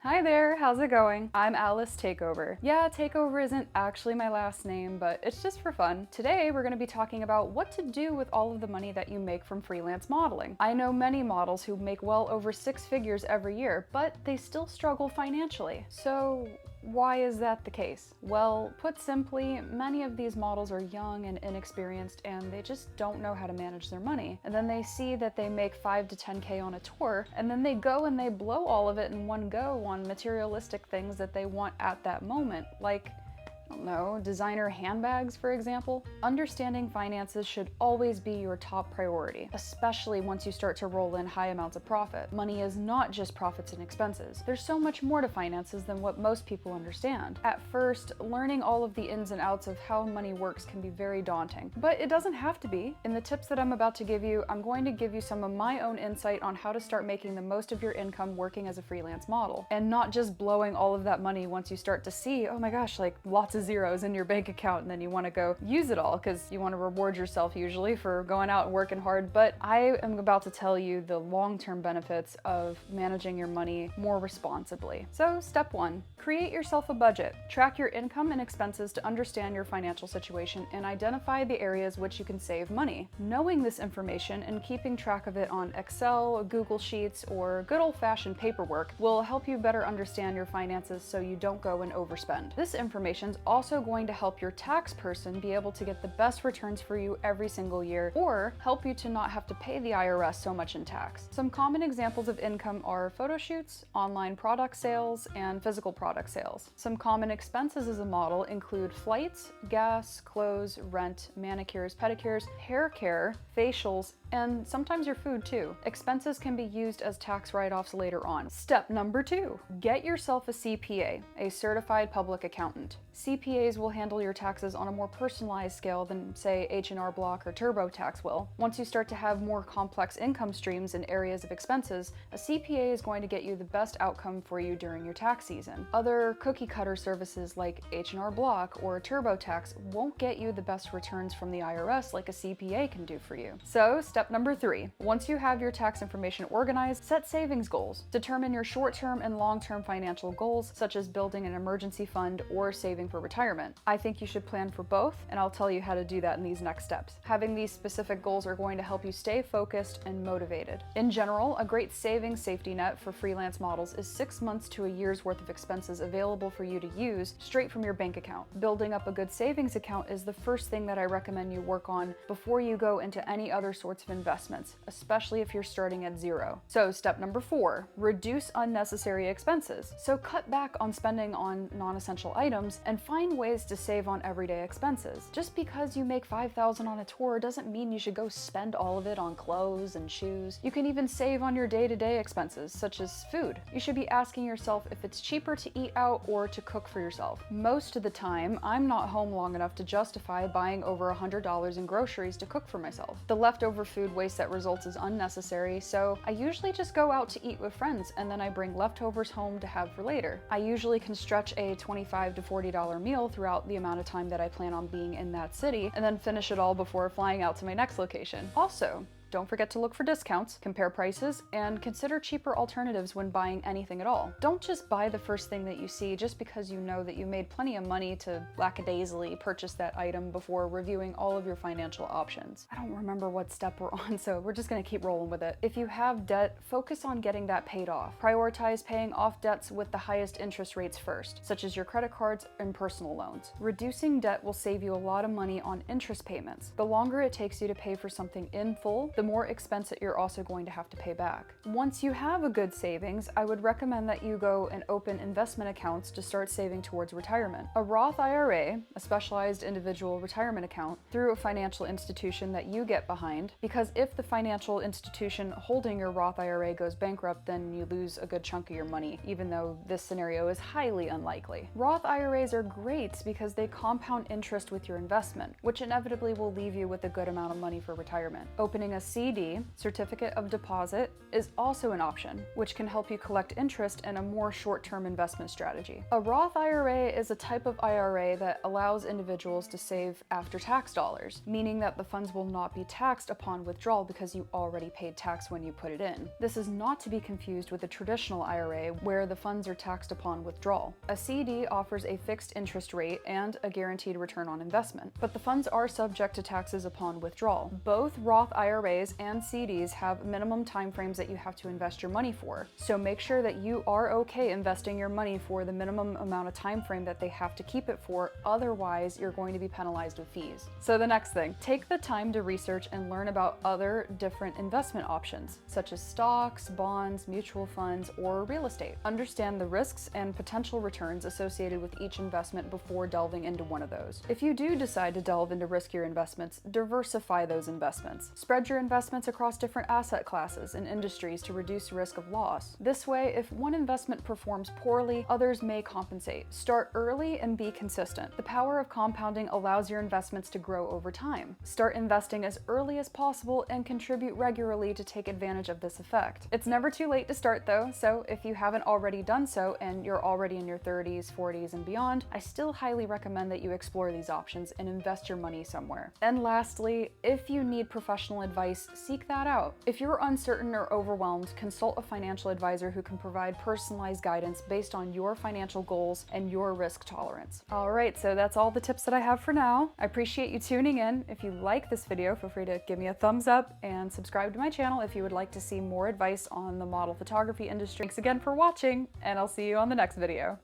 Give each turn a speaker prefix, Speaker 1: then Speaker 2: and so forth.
Speaker 1: Hi there, how's it going? I'm Alice Takeover. Yeah, Takeover isn't actually my last name, but it's just for fun. Today, we're going to be talking about what to do with all of the money that you make from freelance modeling. I know many models who make well over six figures every year, but they still struggle financially. So, why is that the case? Well, put simply, many of these models are young and inexperienced and they just don't know how to manage their money. And then they see that they make 5 to 10K on a tour, and then they go and they blow all of it in one go on materialistic things that they want at that moment, like I don't know, designer handbags, for example. Understanding finances should always be your top priority, especially once you start to roll in high amounts of profit. Money is not just profits and expenses. There's so much more to finances than what most people understand. At first, learning all of the ins and outs of how money works can be very daunting, but it doesn't have to be. In the tips that I'm about to give you, I'm going to give you some of my own insight on how to start making the most of your income working as a freelance model, and not just blowing all of that money once you start to see, oh my gosh, like lots of zeros in your bank account, and then you want to go use it all because you want to reward yourself usually for going out and working hard. But I am about to tell you the long-term benefits of managing your money more responsibly. So step 1, create yourself a budget. Track your income and expenses to understand your financial situation and identify the areas which you can save money. Knowing this information and keeping track of it on Excel, Google Sheets, or good old-fashioned paperwork will help you better understand your finances so you don't go and overspend. This information is also going to help your tax person be able to get the best returns for you every single year, or help you to not have to pay the IRS so much in tax. Some common examples of income are photo shoots, online product sales, and physical product sales. Some common expenses as a model include flights, gas, clothes, rent, manicures, pedicures, hair care, facials, and sometimes your food too. Expenses can be used as tax write-offs later on. Step number 2, get yourself a CPA, a certified public accountant. CPAs will handle your taxes on a more personalized scale than, say, H&R Block or TurboTax will. Once you start to have more complex income streams and areas of expenses, a CPA is going to get you the best outcome for you during your tax season. Other cookie-cutter services like H&R Block or TurboTax won't get you the best returns from the IRS like a CPA can do for you. So, step number 3, once you have your tax information organized, set savings goals. Determine your short-term and long-term financial goals, such as building an emergency fund or saving for retirement. I think you should plan for both, and I'll tell you how to do that in these next steps. Having these specific goals are going to help you stay focused and motivated. In general, a great savings safety net for freelance models is 6 months to a year's worth of expenses available for you to use straight from your bank account. Building up a good savings account is the first thing that I recommend you work on before you go into any other sorts of investments, especially if you're starting at zero. So step number 4, reduce unnecessary expenses. So cut back on spending on non-essential items and find ways to save on everyday expenses. Just because you make $5,000 on a tour doesn't mean you should go spend all of it on clothes and shoes. You can even save on your day-to-day expenses, such as food. You should be asking yourself if it's cheaper to eat out or to cook for yourself. Most of the time, I'm not home long enough to justify buying over $100 in groceries to cook for myself. The leftover food waste that results is unnecessary, so I usually just go out to eat with friends and then I bring leftovers home to have for later. I usually can stretch a $25 to $40 meal throughout the amount of time that I plan on being in that city, and then finish it all before flying out to my next location. Also, don't forget to look for discounts, compare prices, and consider cheaper alternatives when buying anything at all. Don't just buy the first thing that you see just because you know that you made plenty of money to lackadaisically purchase that item before reviewing all of your financial options. I don't remember what step we're on, so we're just gonna keep rolling with it. If you have debt, focus on getting that paid off. Prioritize paying off debts with the highest interest rates first, such as your credit cards and personal loans. Reducing debt will save you a lot of money on interest payments. The longer it takes you to pay for something in full, the more expense that you're also going to have to pay back. Once you have a good savings, I would recommend that you go and open investment accounts to start saving towards retirement. A Roth IRA, a specialized individual retirement account, through a financial institution that you get behind, because if the financial institution holding your Roth IRA goes bankrupt, then you lose a good chunk of your money, even though this scenario is highly unlikely. Roth IRAs are great because they compound interest with your investment, which inevitably will leave you with a good amount of money for retirement. Opening a CD, certificate of deposit, is also an option, which can help you collect interest in a more short-term investment strategy. A Roth IRA is a type of IRA that allows individuals to save after-tax dollars, meaning that the funds will not be taxed upon withdrawal because you already paid tax when you put it in. This is not to be confused with a traditional IRA where the funds are taxed upon withdrawal. A CD offers a fixed interest rate and a guaranteed return on investment, but the funds are subject to taxes upon withdrawal. Both Roth IRAs and CDs have minimum timeframes that you have to invest your money for, so make sure that you are okay investing your money for the minimum amount of time frame that they have to keep it for, otherwise you're going to be penalized with fees. So the next thing, take the time to research and learn about other different investment options, such as stocks, bonds, mutual funds, or real estate. Understand the risks and potential returns associated with each investment before delving into one of those. If you do decide to delve into riskier investments, diversify those investments. Spread your investments across different asset classes and industries to reduce risk of loss. This way, if one investment performs poorly, others may compensate. Start early and be consistent. The power of compounding allows your investments to grow over time. Start investing as early as possible and contribute regularly to take advantage of this effect. It's never too late to start though, so if you haven't already done so and you're already in your 30s, 40s, and beyond, I still highly recommend that you explore these options and invest your money somewhere. And lastly, if you need professional advice, seek that out. If you're uncertain or overwhelmed, consult a financial advisor who can provide personalized guidance based on your financial goals and your risk tolerance. All right, so that's all the tips that I have for now. I appreciate you tuning in. If you like this video, feel free to give me a thumbs up and subscribe to my channel if you would like to see more advice on the model photography industry. Thanks again for watching, and I'll see you on the next video.